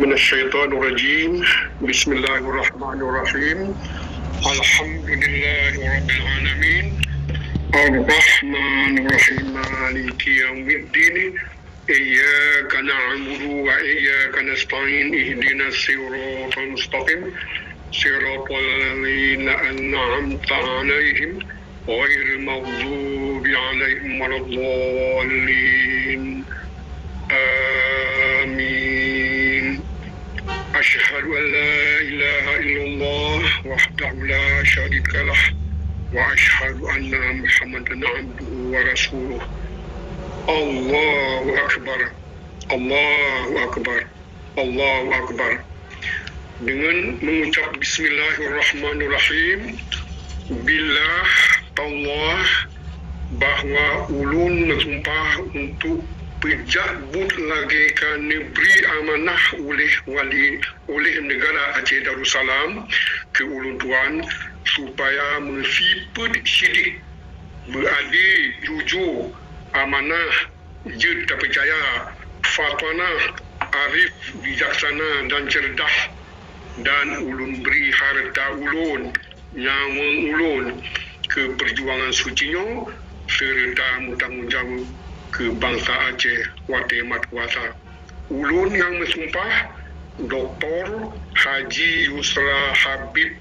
من الشيطان الرجيم. بسم الله الرحمن الرحيم. الحمد لله رب العالمين الرحمن الرحيم مالك يوم الدين إياك نعبد وإياك نستعين اهدنا الصراط المستقيم صراط الذين أنعمت عليهم غير المغضوب عليهم ولا الضالين آمين. أشهد أن لا إله إلا الله وحده لا شريك له وأشهد أن محمدا عبده ورسوله. الله أكبر الله أكبر الله أكبر. Dengan mengucap Bismillahirrahmanirrahim, billah Allah bahawa ulun bersumpah untuk berjabut lagi kan beri amanah oleh negara Aceh Darussalam ke ulun tuan supaya mensiput sidik beradil jujur amanah jid terpercaya fatwana arif bijaksana dan cerdas, dan ulun beri harta ulun nyawa ulun ke perjuangan sucinyo serta tanggungjawab ke bangsa Aceh wate mat kuasa. Ulun yang bersumpah Dr. Haji Yusra Habib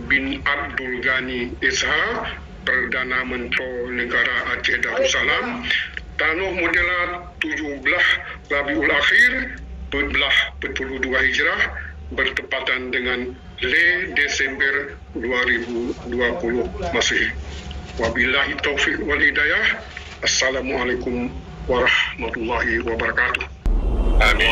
bin Abdul Ghani SH, Perdana Menteri Negara Aceh Darussalam, Tanuh Modelat 17 Rabiul Akhir 1442 Hijrah, bertepatan dengan Desember 2020 Masehi. Wabillahi taufiq wal hidayah. Assalamualaikum warahmatullahi wabarakatuh. Amin.